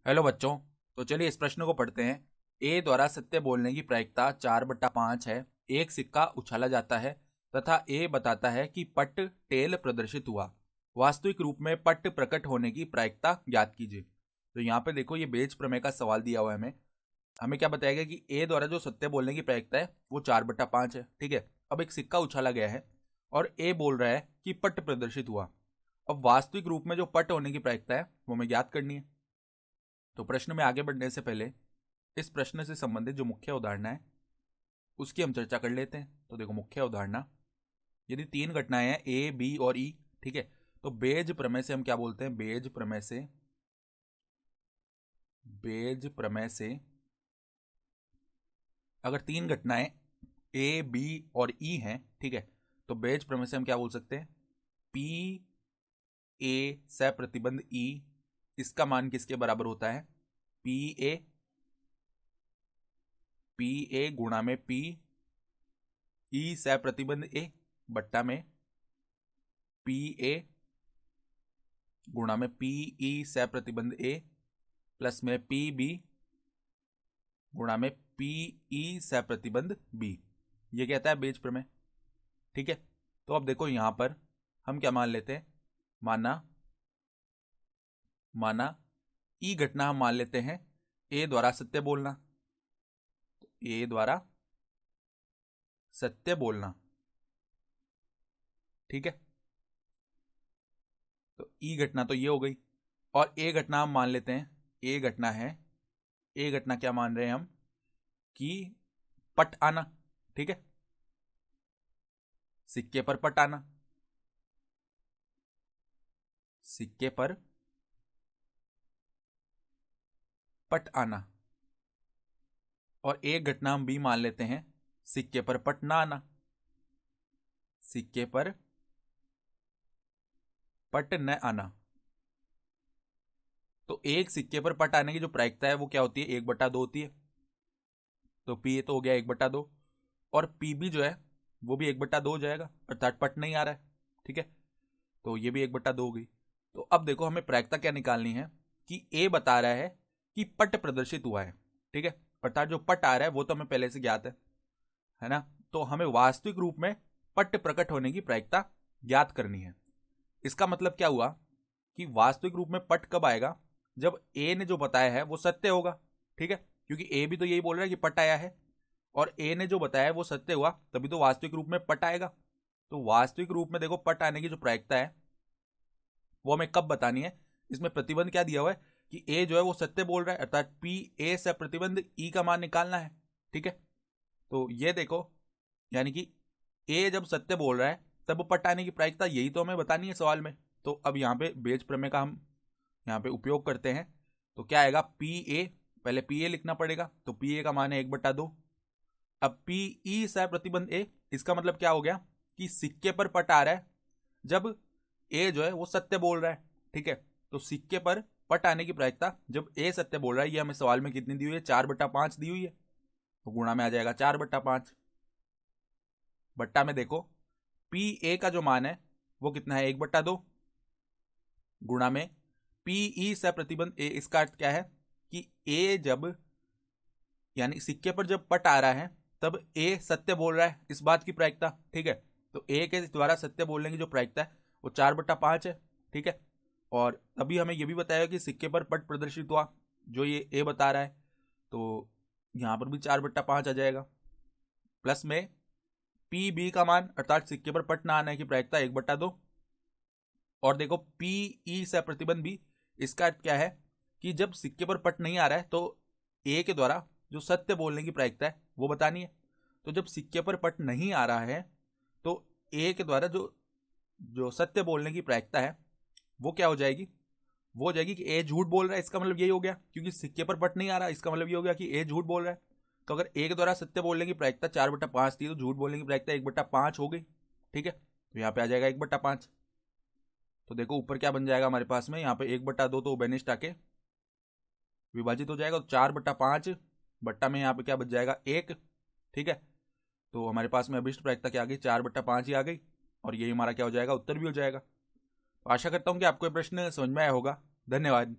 Hello बच्चों। तो चलिए इस प्रश्न को पढ़ते हैं। ए द्वारा सत्य बोलने की प्रायिकता 4/5 है। एक सिक्का उछाला जाता है तथा ए बताता है कि पट टेल प्रदर्शित हुआ। वास्तविक रूप में पट प्रकट होने की प्रायिकता ज्ञात कीजिए। तो यहाँ पे देखो, ये बेज प्रमेय का सवाल दिया हुआ है हमें। हमें क्या बताया कि ए द्वारा जो सत्य बोलने की प्रायिकता है वो 4/5 है। ठीक है, अब एक सिक्का उछाला गया है और ए बोल रहा है कि पट प्रदर्शित हुआ। अब वास्तविक रूप में जो पट होने की प्रायिकता है वो हमें ज्ञात करनी है। तो प्रश्न में आगे बढ़ने से पहले इस प्रश्न से संबंधित जो मुख्य अवधारणा है उसकी हम चर्चा कर लेते हैं। तो देखो, मुख्य अवधारणा, यदि तीन घटनाएं हैं ए बी और ई, ठीक है, तो बेज प्रमेय से हम क्या बोलते हैं? बेज प्रमेय से अगर तीन घटनाएं ए बी और ई हैं, ठीक है, तो बेज प्रमेय से हम क्या बोल सकते हैं? पी ए से प्रतिबंध ई, इसका मान किसके बराबर होता है? पी ए गुणा में पी ई से प्रतिबंध ए बट्टा में पी ए गुणा में पी ई से प्रतिबंध ए प्लस में पी बी गुणा में पी ई से प्रतिबंध बी। ये कहता है बेज प्रमेय। ठीक है, तो अब देखो यहां पर हम क्या मान लेते हैं? माना ई घटना हम मान लेते हैं ए द्वारा सत्य बोलना। ए द्वारा सत्य बोलना, ठीक है, तो ई घटना तो ये हो गई। और ए घटना हम मान लेते हैं, ए घटना क्या मान रहे हैं हम? कि पट आना। ठीक है, सिक्के पर पट आना, सिक्के पर पट आना। और एक घटना हम बी मान लेते हैं, सिक्के पर पट ना आना, सिक्के पर पट न आना। तो एक सिक्के पर पट आने की जो प्रायिकता है वो क्या होती है? 1/2 होती है। तो पी ए तो हो गया 1/2, और पी बी जो है वो भी 1/2 हो जाएगा, अर्थात पट नहीं आ रहा है। ठीक है, तो ये भी 1/2 हो गई। तो अब देखो, हमें प्रायिकता क्या निकालनी है कि ए बता रहा है कि पट प्रदर्शित हुआ है। ठीक है, अर्थात जो पट आ रहा है वो तो हमें पहले से ज्ञात है ना? तो हमें वास्तविक रूप में पट प्रकट होने की प्रायिकता ज्ञात करनी है। इसका मतलब क्या हुआ कि वास्तविक रूप में पट कब आएगा? जब ए ने जो बताया है वो सत्य होगा। ठीक है, क्योंकि ए भी तो यही बोल रहा है कि पट आया है, और ए ने जो बताया है वो सत्य हुआ, तभी तो वास्तविक रूप में पट आएगा। तो वास्तविक रूप में देखो, पट आने की जो प्रायिकता है वो हमें कब बतानी है? इसमें प्रतिबंध क्या दिया हुआ है कि ए जो है वो सत्य बोल रहा है, अर्थात पी ए से प्रतिबंध ई का मान निकालना है। ठीक है, तो ये देखो, यानी कि ए जब सत्य बोल रहा है तब पट आने की प्रायिकता यही तो हमें बतानी है सवाल में। तो अब यहाँ पे बेज प्रमेय का हम यहाँ पे उपयोग करते हैं। तो क्या आएगा? पी ए, पहले पी ए लिखना पड़ेगा, तो पी ए का मान है 1/2। अब पी ई से प्रतिबंध ए, इसका मतलब क्या हो गया कि सिक्के पर पट आ रहा है जब ए जो है वो सत्य बोल रहा है। ठीक है, तो सिक्के पर पट आने की प्रायिकता जब ए सत्य बोल रहा है, ये हमें सवाल में कितनी दी हुई है? 4/5 दी हुई है। तो गुणा में आ जाएगा 4/5, बट्टा में देखो पी ए का जो मान है वो कितना है? 1/2, गुणा में पी ई से प्रतिबंध ए। इसका अर्थ क्या है कि ए जब, यानी सिक्के पर जब पट आ रहा है तब ए सत्य बोल रहा है, इस बात की प्रायिकता। ठीक है, तो ए के द्वारा सत्य बोलने की जो प्रायिकता है वो 4/5 है। ठीक है, और अभी हमें यह भी बताया कि सिक्के पर पट प्रदर्शित हुआ, जो ये ए बता रहा है, तो यहां पर भी 4/5 आ जाएगा। प्लस में पी बी का मान, अर्थात सिक्के पर पट ना आने की प्रायिकता 1/2। और देखो पी ई से प्रतिबंध भी, इसका अर्थ क्या है कि जब सिक्के पर पट नहीं आ रहा है तो ए के द्वारा जो सत्य बोलने की प्रायिकता है वो बतानी है। तो जब सिक्के पर पट नहीं आ रहा है तो ए के द्वारा जो जो सत्य बोलने की प्रायिकता है वो क्या हो जाएगी? वो हो जाएगी कि ए झूठ बोल रहा है। इसका मतलब यही हो गया, क्योंकि सिक्के पर पट नहीं आ रहा, इसका मतलब ये हो गया कि ए झूठ बोल रहा है। तो अगर ए के द्वारा सत्य बोलने की प्रायिकता 4/5 थी तो झूठ बोलने की प्रायिकता 1/5 हो गई। ठीक है, तो यहाँ पे आ जाएगा 1/5। तो देखो ऊपर क्या बन जाएगा हमारे पास में, यहाँ पे 1/2 तो बेनिस्ट आके विभाजित हो जाएगा, तो 4/5 बट्टा में यहाँ पे क्या बच जाएगा? 1। ठीक है, तो हमारे पास में अभिष्ट प्रायिकता क्या आ गई? 4/5 ही आ गई, और यही हमारा क्या हो जाएगा? उत्तर भी हो जाएगा। तो आशा करता हूँ कि आपको ये प्रश्न समझ में आया होगा। धन्यवाद।